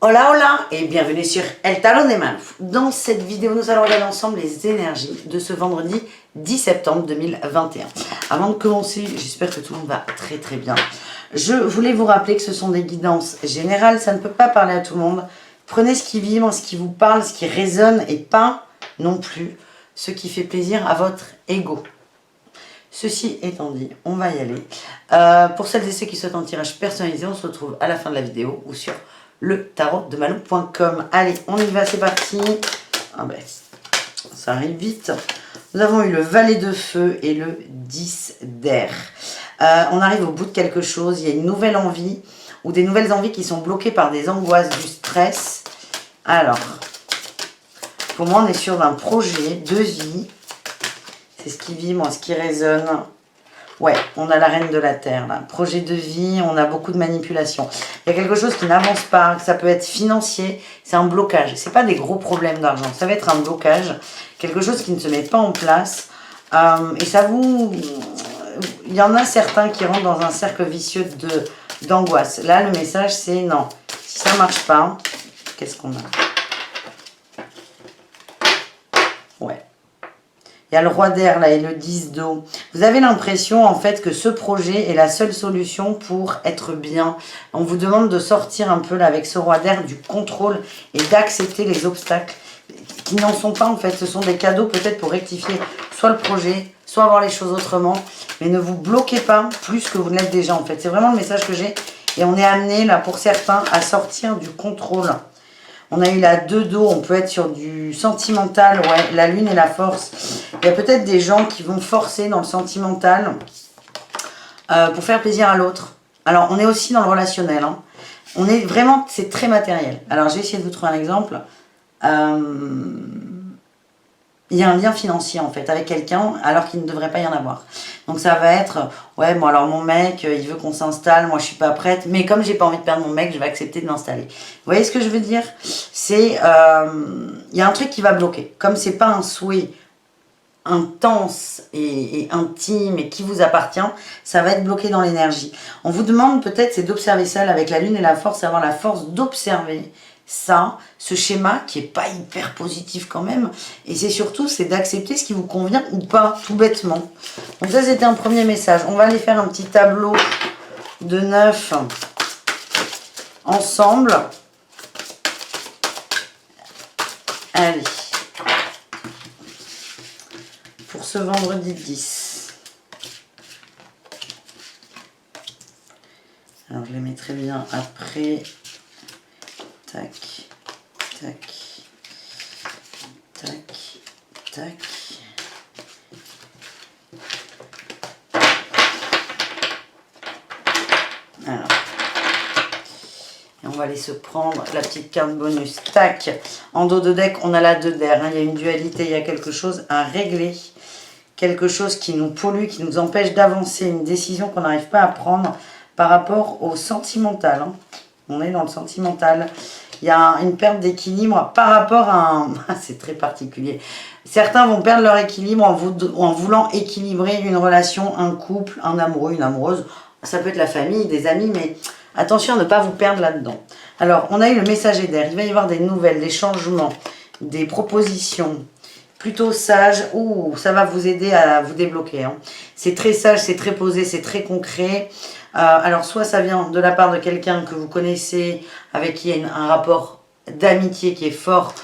Hola hola et bienvenue sur El Tarot de Maluf. Dans cette vidéo, nous allons regarder ensemble les énergies de ce vendredi 10 septembre 2021. Avant de commencer, j'espère que tout le monde va très très bien. Je voulais vous rappeler que ce sont des guidances générales, ça ne peut pas parler à tout le monde. Prenez ce qui vibre, ce qui vous parle, ce qui résonne et pas non plus ce qui fait plaisir à votre ego. Ceci étant dit, on va y aller. Pour celles et ceux qui souhaitent un tirage personnalisé, on se retrouve à la fin de la vidéo ou sur le tarot de malou.com. Allez, on y va, c'est parti. Ah ben, ça arrive vite. Nous avons eu le valet de feu et le 10 d'air. On arrive au bout de quelque chose. Il y a une nouvelle envie ou des nouvelles envies qui sont bloquées par des angoisses, du stress. Alors, pour moi, on est sur un projet de vie. C'est ce qui vibre, ce qui résonne. Ouais, on a la reine de la terre, là. Projet de vie, on a beaucoup de manipulation. Il y a quelque chose qui n'avance pas, ça peut être financier, c'est un blocage. C'est pas des gros problèmes d'argent, ça va être un blocage, quelque chose qui ne se met pas en place. Et ça vous... Il y en a certains qui rentrent dans un cercle vicieux d'angoisse. Là, le message, c'est non. Si ça marche pas, qu'est-ce qu'on a? Ouais. Il y a le roi d'air là et le 10 d'eau. Vous avez l'impression en fait que ce projet est la seule solution pour être bien. On vous demande de sortir un peu là avec ce roi d'air du contrôle et d'accepter les obstacles qui n'en sont pas en fait. Ce sont des cadeaux peut-être pour rectifier soit le projet, soit voir les choses autrement. Mais ne vous bloquez pas plus que vous ne l'êtes déjà en fait. C'est vraiment le message que j'ai. Et on est amené là pour certains à sortir du contrôle. On a eu la 2 d'eau, on peut être sur du sentimental, ouais, la lune et la force. Il y a peut-être des gens qui vont forcer dans le sentimental pour faire plaisir à l'autre. Alors, on est aussi dans le relationnel. Hein. On est vraiment, c'est très matériel. Alors, je vais essayer de vous trouver un exemple. Il y a un lien financier en fait avec quelqu'un alors qu'il ne devrait pas y en avoir. Donc ça va être, ouais bon alors mon mec il veut qu'on s'installe, moi je suis pas prête, mais comme j'ai pas envie de perdre mon mec, je vais accepter de m'installer. Vous voyez ce que je veux dire? C'est, il y a un truc qui va bloquer. Comme c'est pas un souhait intense et intime et qui vous appartient, ça va être bloqué dans l'énergie. On vous demande peut-être c'est d'observer ça avec la lune et la force, avoir la force d'observer ça, ce schéma qui est pas hyper positif quand même, et c'est surtout c'est d'accepter ce qui vous convient ou pas, tout bêtement. Donc ça c'était un premier message. On va aller faire un petit tableau de 9 ensemble. Allez, pour ce vendredi 10. Alors je les mettrai bien après. Tac, tac, tac, tac. Alors. Et on va aller se prendre la petite carte bonus. Tac. En dos de deck, on a la 2 d'air. Hein. Il y a une dualité, il y a quelque chose à régler. Quelque chose qui nous pollue, qui nous empêche d'avancer. Une décision qu'on n'arrive pas à prendre par rapport au sentimental. Hein. On est dans le sentimental. Il y a une perte d'équilibre par rapport à un... C'est très particulier. Certains vont perdre leur équilibre en voulant équilibrer une relation, un couple, un amoureux, une amoureuse. Ça peut être la famille, des amis, mais attention à ne pas vous perdre là-dedans. Alors, on a eu le messager d'air. Il va y avoir des nouvelles, des changements, des propositions plutôt sages. Ouh, ça va vous aider à vous débloquer. Hein. C'est très sage, c'est très posé, c'est très concret. Alors, soit ça vient de la part de quelqu'un que vous connaissez, avec qui il y a un rapport d'amitié qui est fort,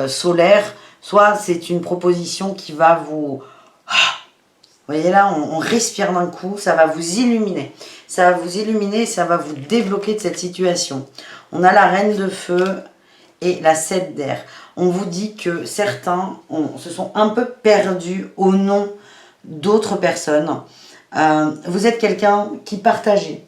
solaire, soit c'est une proposition qui va vous... Vous voyez là, on respire d'un coup, ça va vous illuminer. Ça va vous illuminer, ça va vous débloquer de cette situation. On a la reine de feu et la 7 d'air. On vous dit que certains se sont un peu perdus au nom d'autres personnes. Vous êtes quelqu'un qui partageait,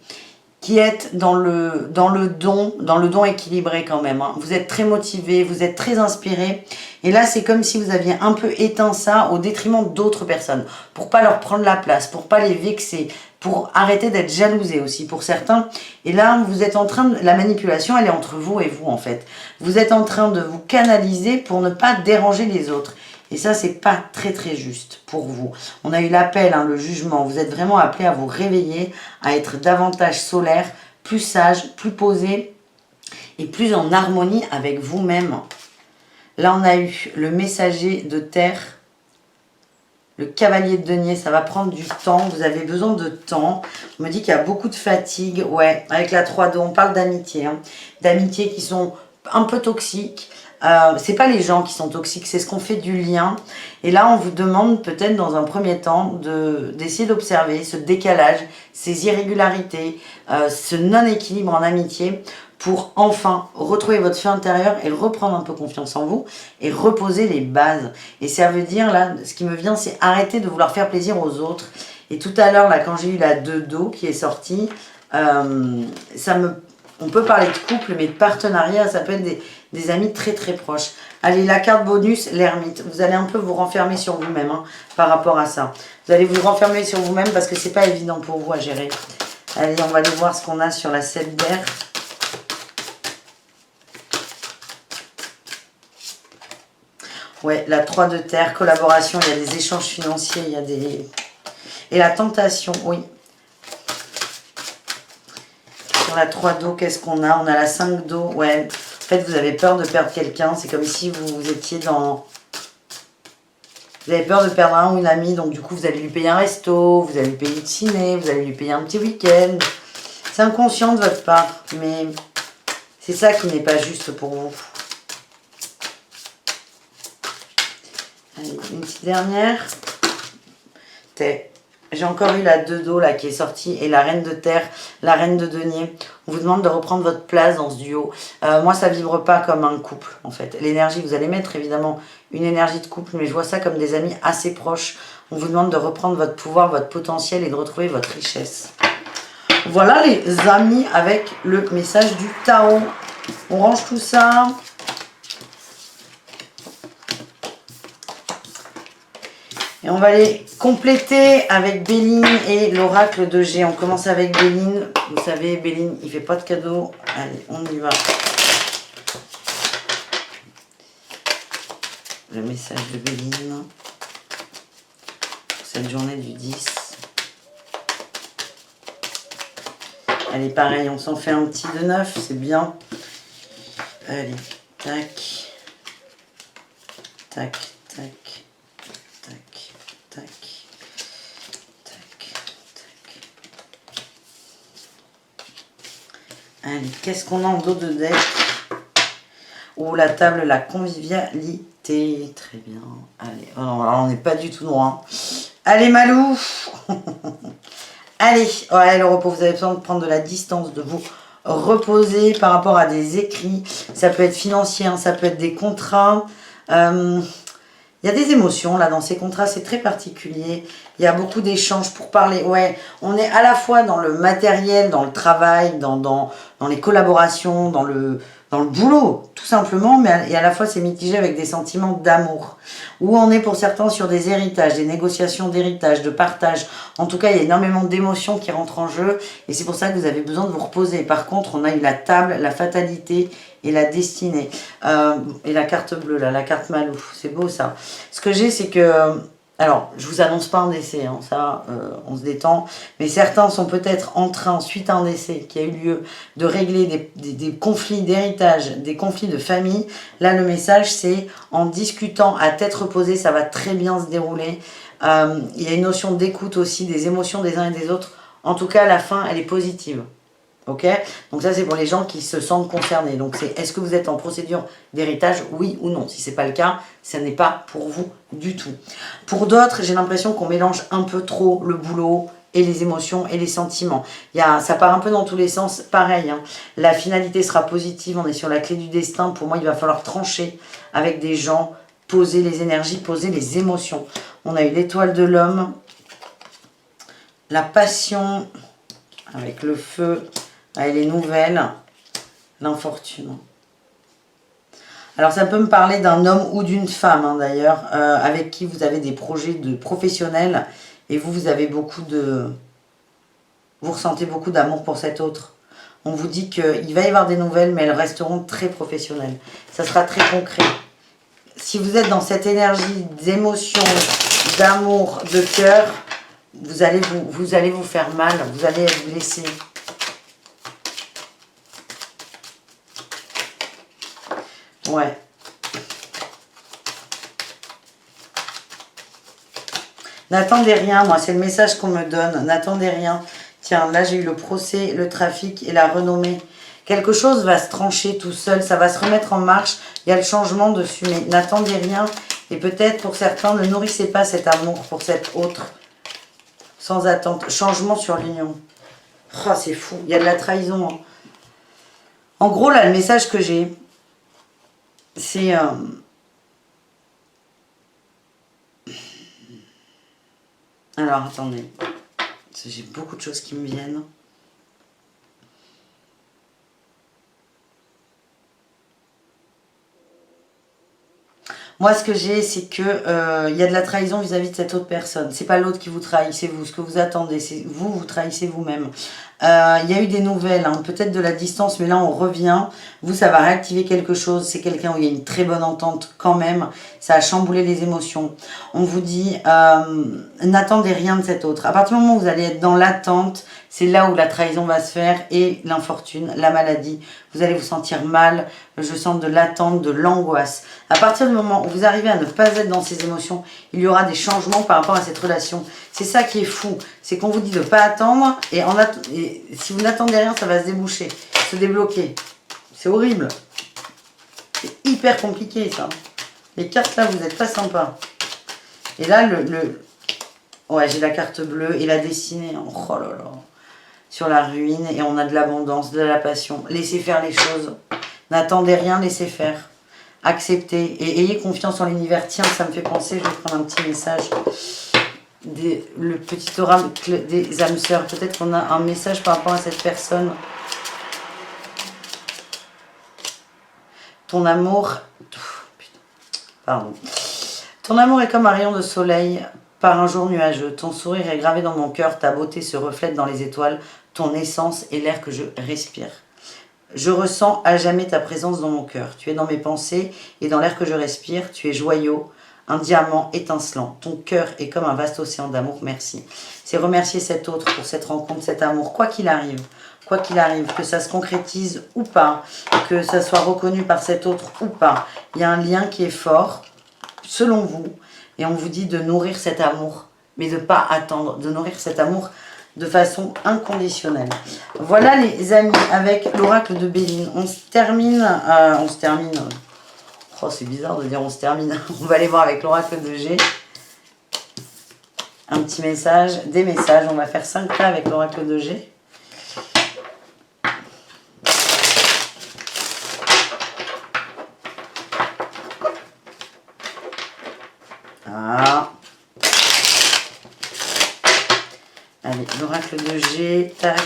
qui est dans le don équilibré quand même. Hein. Vous êtes très motivé, vous êtes très inspiré. Et là, c'est comme si vous aviez un peu éteint ça au détriment d'autres personnes. Pour pas leur prendre la place, pour pas les vexer, pour arrêter d'être jalousé aussi pour certains. Et là, vous êtes en train de... La manipulation, elle est entre vous et vous en fait. Vous êtes en train de vous canaliser pour ne pas déranger les autres. Et ça, c'est pas très très juste pour vous. On a eu l'appel, hein, le jugement. Vous êtes vraiment appelé à vous réveiller, à être davantage solaire, plus sage, plus posé. et plus en harmonie avec vous-même. Là, on a eu le messager de terre, le cavalier de denier. Ça va prendre du temps. Vous avez besoin de temps. On me dit qu'il y a beaucoup de fatigue. Ouais, avec la 3-2, on parle d'amitié. Hein. D'amitié qui sont un peu toxiques. C'est pas les gens qui sont toxiques, c'est ce qu'on fait du lien. Et là, on vous demande peut-être dans un premier temps d'essayer d'observer ce décalage, ces irrégularités, ce non-équilibre en amitié pour enfin retrouver votre feu intérieur et reprendre un peu confiance en vous et reposer les bases. Et ça veut dire, là, ce qui me vient, c'est arrêter de vouloir faire plaisir aux autres. Et tout à l'heure, là, quand j'ai eu la 2 d'eau qui est sortie, on peut parler de couple, mais de partenariat, ça peut être des amis très très proches. Allez, la carte bonus, l'ermite. Vous allez un peu vous renfermer sur vous-même hein, par rapport à ça. Vous allez vous renfermer sur vous-même parce que c'est pas évident pour vous à gérer. Allez, on va aller voir ce qu'on a sur la 7 d'air. Ouais, la 3 de terre, collaboration, il y a des échanges financiers, il y a des... Et la tentation, oui. Sur la 3 d'eau, qu'est-ce qu'on a? On a la 5 d'eau, ouais. En fait, vous avez peur de perdre quelqu'un. C'est comme si vous étiez dans... Vous avez peur de perdre un ou une amie. Donc, du coup, vous allez lui payer un resto. Vous allez lui payer le ciné. Vous allez lui payer un petit week-end. C'est inconscient de votre part. Mais c'est ça qui n'est pas juste pour vous. Allez, une petite dernière. J'ai encore eu la 2 d'eau là qui est sortie et la reine de terre, la reine de denier. On vous demande de reprendre votre place dans ce duo. Moi, ça vibre pas comme un couple en fait. L'énergie, vous allez mettre évidemment une énergie de couple, mais je vois ça comme des amis assez proches. On vous demande de reprendre votre pouvoir, votre potentiel et de retrouver votre richesse. Voilà les amis avec le message du Tao. On range tout ça. Et on va aller compléter avec Béline et l'oracle de G. On commence avec Béline. Vous savez, Béline, il fait pas de cadeaux. Allez, on y va. Le message de Béline. Pour cette journée du 10. Allez, pareil, on s'en fait un petit de 9. C'est bien. Allez, tac. Tac, tac. Tac, tac, tac. Allez, qu'est-ce qu'on a en dos de deck? Oh, la table, la convivialité. Très bien. Allez, oh non, alors on n'est pas du tout droit. Allez, Malou. Allez, ouais, le repos, vous avez besoin de prendre de la distance, de vous reposer par rapport à des écrits. Ça peut être financier, hein, ça peut être des contrats. Il y a des émotions là dans ces contrats, c'est très particulier. Il y a beaucoup d'échanges pour parler. Ouais, on est à la fois dans le matériel, dans le travail, dans les collaborations, dans le boulot, tout simplement. Mais à la fois, c'est mitigé avec des sentiments d'amour. Où on est pour certains sur des héritages, des négociations d'héritage, de partage. En tout cas, il y a énormément d'émotions qui rentrent en jeu. Et c'est pour ça que vous avez besoin de vous reposer. Par contre, on a eu la table, la fatalité et la destinée. Et la carte bleue, là, la carte Malou. C'est beau, ça. Ce que j'ai, c'est que... alors, je vous annonce pas un décès, hein, ça, on se détend. Mais certains sont peut-être en train, suite à un décès qui a eu lieu, de régler des conflits d'héritage, des conflits de famille. Là, le message, c'est en discutant à tête reposée, ça va très bien se dérouler. Il y a une notion d'écoute aussi, des émotions des uns et des autres. En tout cas, la fin, elle est positive. Ok, donc ça c'est pour les gens qui se sentent concernés. Donc c'est est-ce que vous êtes en procédure d'héritage, oui ou non? Si c'est pas le cas, ce n'est pas pour vous du tout. Pour d'autres, j'ai l'impression qu'on mélange un peu trop le boulot et les émotions et les sentiments. Ça part un peu dans tous les sens, pareil. Hein. La finalité sera positive, on est sur la clé du destin. Pour moi, il va falloir trancher avec des gens, poser les énergies, poser les émotions. On a eu l'étoile de l'homme, la passion avec le feu. Allez, les nouvelles, l'infortune. Alors, ça peut me parler d'un homme ou d'une femme, hein, d'ailleurs, avec qui vous avez des projets de professionnels et vous avez beaucoup de... Vous ressentez beaucoup d'amour pour cet autre. On vous dit qu'il va y avoir des nouvelles, mais elles resteront très professionnelles. Ça sera très concret. Si vous êtes dans cette énergie d'émotion, d'amour, de cœur, vous allez vous faire mal, vous allez être blessé. Ouais. N'attendez rien, moi, c'est le message qu'on me donne. N'attendez rien. Tiens, là, j'ai eu le procès, le trafic et la renommée. Quelque chose va se trancher tout seul, ça va se remettre en marche. Il y a le changement dessus, mais n'attendez rien. Et peut-être, pour certains, ne nourrissez pas cet amour pour cet autre. Sans attente. Changement sur l'union. Oh, c'est fou. Il y a de la trahison. Hein. En gros, là, le message que j'ai, c'est... Alors, attendez. J'ai beaucoup de choses qui me viennent. Moi, ce que j'ai, c'est que il y a de la trahison vis-à-vis de cette autre personne. C'est pas l'autre qui vous trahit, c'est vous. Ce que vous attendez, c'est vous, vous trahissez vous-même. Il y a eu des nouvelles, hein, peut-être de la distance, mais là, on revient. Vous, ça va réactiver quelque chose. C'est quelqu'un où il y a une très bonne entente quand même. Ça a chamboulé les émotions. On vous dit, n'attendez rien de cet autre. À partir du moment où vous allez être dans l'attente, c'est là où la trahison va se faire et l'infortune, la maladie. Vous allez vous sentir mal. Je sens de l'attente, de l'angoisse. À partir du moment où vous arrivez à ne pas être dans ces émotions, il y aura des changements par rapport à cette relation. C'est ça qui est fou. C'est qu'on vous dit de ne pas attendre et si vous n'attendez rien, ça va se déboucher, se débloquer. C'est horrible. C'est hyper compliqué ça. Les cartes là, vous n'êtes pas sympa. Et là, ouais, j'ai la carte bleue et la dessinée. Oh là là. Sur la ruine et on a de l'abondance, de la passion. Laissez faire les choses. N'attendez rien, laissez faire. Acceptez et ayez confiance en l'univers. Tiens, ça me fait penser, je vais prendre un petit message. Le petit oracle des âmes sœurs. Peut-être qu'on a un message par rapport à cette personne. Ton amour... Pardon. Ton amour est comme un rayon de soleil par un jour nuageux. Ton sourire est gravé dans mon cœur. Ta beauté se reflète dans les étoiles. Ton essence est l'air que je respire. Je ressens à jamais ta présence dans mon cœur. Tu es dans mes pensées et dans l'air que je respire. Tu es joyau, un diamant étincelant. Ton cœur est comme un vaste océan d'amour. Merci. C'est remercier cet autre pour cette rencontre, cet amour, quoi qu'il arrive. Quoi qu'il arrive, que ça se concrétise ou pas, que ça soit reconnu par cet autre ou pas. Il y a un lien qui est fort, selon vous, et on vous dit de nourrir cet amour, mais de ne pas attendre, de nourrir cet amour de façon inconditionnelle. Voilà les amis, avec l'oracle de Béline. On se termine. Oh, c'est bizarre de dire on se termine. On va aller voir avec l'oracle de G. Un petit message, des messages. On va faire 5 cas avec l'oracle de G. Ah. Allez, l'oracle de G, tac.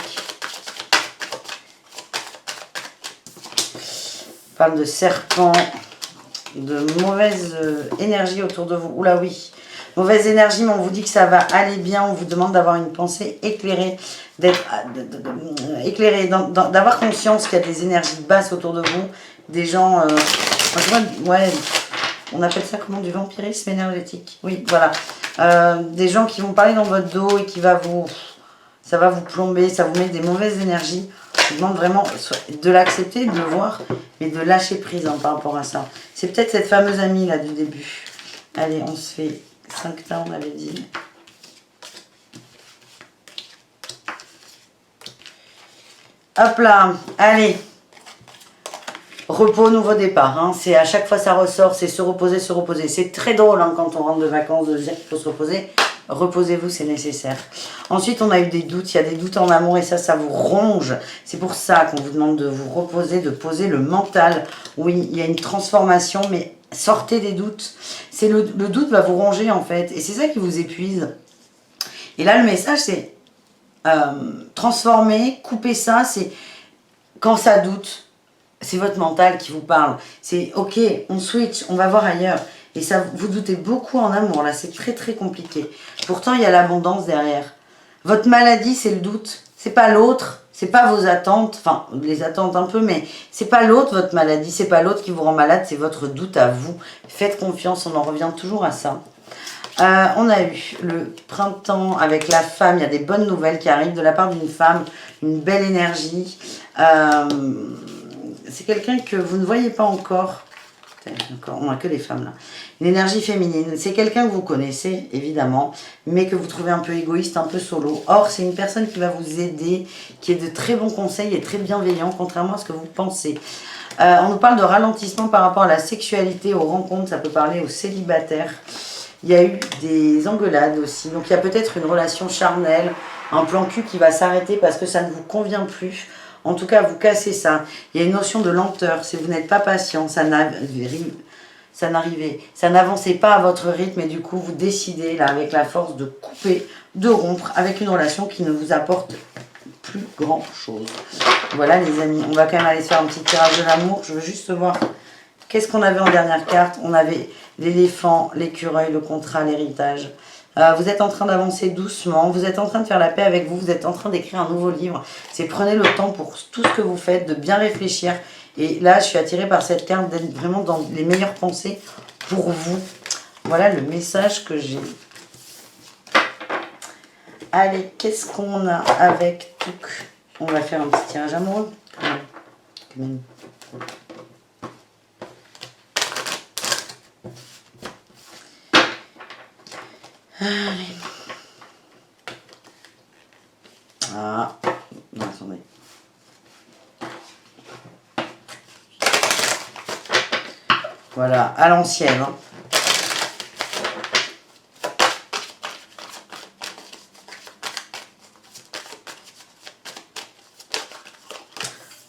On parle de serpent, de mauvaise énergie autour de vous. Oula oui, mauvaise énergie, mais on vous dit que ça va aller bien. On vous demande d'avoir une pensée éclairée, d'être éclairé, d'avoir conscience qu'il y a des énergies basses autour de vous, des gens, ouais, on appelle ça comment, du vampirisme énergétique. Oui, voilà. Des gens qui vont parler dans votre dos et ça va vous plomber, ça vous met des mauvaises énergies. Je vous demande vraiment de l'accepter, de le voir, mais de lâcher prise par rapport à ça. C'est peut-être cette fameuse amie là du début. Allez, on se fait 5 tas, on avait dit. Hop là, allez. Repos, nouveau départ. Hein. C'est à chaque fois ça ressort, c'est se reposer, se reposer. C'est très drôle hein, quand on rentre de vacances de dire qu'il faut se reposer. Reposez-vous, c'est nécessaire. Ensuite, on a eu des doutes. Il y a des doutes en amour et ça vous ronge. C'est pour ça qu'on vous demande de vous reposer, de poser le mental. Oui, il y a une transformation, mais sortez des doutes. Le doute va vous ronger en fait. Et c'est ça qui vous épuise. Et là, le message, c'est transformer, couper ça. C'est quand ça doute. C'est votre mental qui vous parle. C'est ok, on switch, on va voir ailleurs. Et ça, vous doutez beaucoup en amour, là, c'est très très compliqué. Pourtant, il y a l'abondance derrière. Votre maladie, c'est le doute. C'est pas l'autre, c'est pas vos attentes, enfin, les attentes un peu, mais c'est pas l'autre, votre maladie, c'est pas l'autre qui vous rend malade, c'est votre doute à vous. Faites confiance, on en revient toujours à ça. On a eu le printemps avec la femme, il y a des bonnes nouvelles qui arrivent de la part d'une femme, une belle énergie. C'est quelqu'un que vous ne voyez pas encore. D'accord, on n'a que les femmes là. L'énergie féminine, c'est quelqu'un que vous connaissez, évidemment, mais que vous trouvez un peu égoïste, un peu solo. Or, c'est une personne qui va vous aider, qui est de très bons conseils et très bienveillant, contrairement à ce que vous pensez. On nous parle de ralentissement par rapport à la sexualité, aux rencontres, ça peut parler aux célibataires. Il y a eu des engueulades aussi, donc il y a peut-être une relation charnelle, un plan cul qui va s'arrêter parce que ça ne vous convient plus. En tout cas, vous cassez ça. Il y a une notion de lenteur. Si vous n'êtes pas patient, ça n'avancez pas à votre rythme et du coup, vous décidez là avec la force de couper, de rompre avec une relation qui ne vous apporte plus grand chose. Voilà les amis, on va quand même aller se faire un petit tirage de l'amour. Je veux juste voir qu'est-ce qu'on avait en dernière carte. On avait l'éléphant, l'écureuil, le contrat, l'héritage. Vous êtes en train d'avancer doucement, vous êtes en train de faire la paix avec vous, vous êtes en train d'écrire un nouveau livre. C'est prenez le temps pour tout ce que vous faites, de bien réfléchir. Et là, je suis attirée par cette carte d'être vraiment dans les meilleures pensées pour vous. Voilà le message que j'ai. Allez, qu'est-ce qu'on a avec tout? On va faire un petit tirage amoureux. Allez. Ah, non, attendez. Voilà, à l'ancienne. Hein.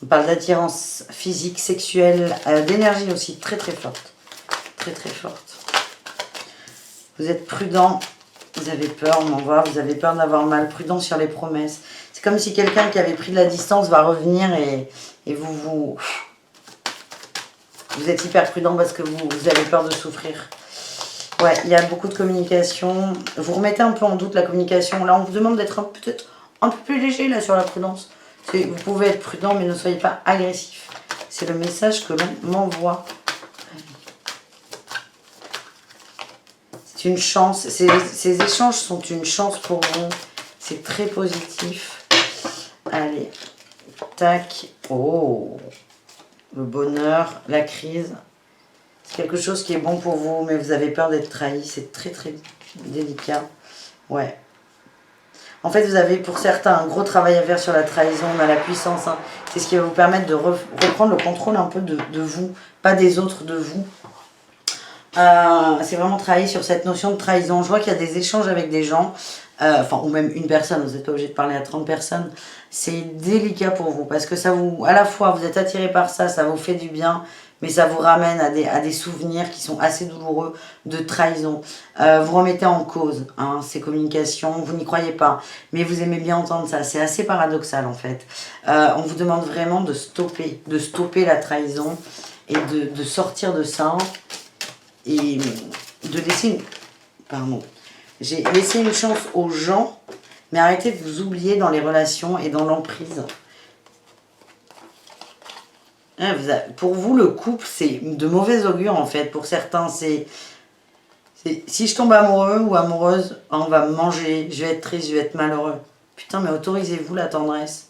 On parle d'attirance physique, sexuelle, d'énergie aussi très très forte. Très très forte. Vous êtes prudent, vous avez peur, on en voit, vous avez peur d'avoir mal, prudent sur les promesses. C'est comme si quelqu'un qui avait pris de la distance va revenir et vous êtes hyper prudent parce que vous avez peur de souffrir. Ouais, il y a beaucoup de communication. Vous remettez un peu en doute la communication. Là, on vous demande d'être peut-être un peu plus léger là sur la prudence. Vous pouvez être prudent, mais ne soyez pas agressif. C'est le message que l'on m'envoie. C'est une chance. Ces échanges sont une chance pour vous. C'est très positif. Allez. Tac. Oh. Le bonheur, la crise. C'est quelque chose qui est bon pour vous, mais vous avez peur d'être trahi. C'est très très délicat. Ouais. En fait, vous avez pour certains un gros travail à faire sur la trahison, on a la puissance. Hein. C'est ce qui va vous permettre de reprendre le contrôle un peu de vous, pas des autres, de vous. C'est vraiment travailler sur cette notion de trahison. Je vois qu'il y a des échanges avec des gens, ou même une personne, vous n'êtes pas obligé de parler à 30 personnes. C'est délicat pour vous parce que ça vous, à la fois, vous êtes attiré par ça, ça vous fait du bien, mais ça vous ramène à des souvenirs qui sont assez douloureux de trahison. Vous remettez en cause ces communications, vous n'y croyez pas, mais vous aimez bien entendre ça. C'est assez paradoxal en fait. On vous demande vraiment de stopper la trahison et de sortir de ça et de laisser j'ai laissé une chance aux gens, mais arrêtez de vous oublier dans les relations et dans l'emprise. Pour vous, le couple, c'est de mauvais augure en fait. Pour certains, c'est si je tombe amoureux ou amoureuse, on va me manger, je vais être triste, je vais être malheureux. Putain, mais autorisez-vous la tendresse.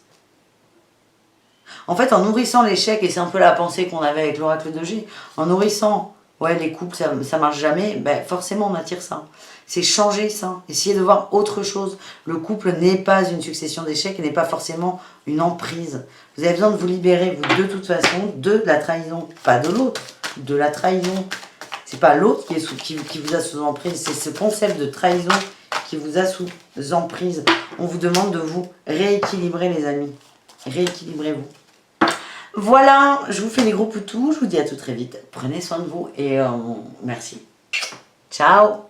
En fait, en nourrissant l'échec, et c'est un peu la pensée qu'on avait avec l'oracle de G, en nourrissant, ouais, les couples, ça marche jamais, ben forcément on attire ça. C'est changer ça, essayer de voir autre chose. Le couple n'est pas une succession d'échecs et n'est pas forcément une emprise. Vous avez besoin de vous libérer, vous, de toute façon, de la trahison. Pas de l'autre, de la trahison. C'est pas l'autre qui vous a sous emprise, c'est ce concept de trahison qui vous a sous emprise. On vous demande de vous rééquilibrer, les amis. Rééquilibrez-vous. Voilà, je vous fais des gros poutous, je vous dis à tout très vite. Prenez soin de vous et merci. Ciao!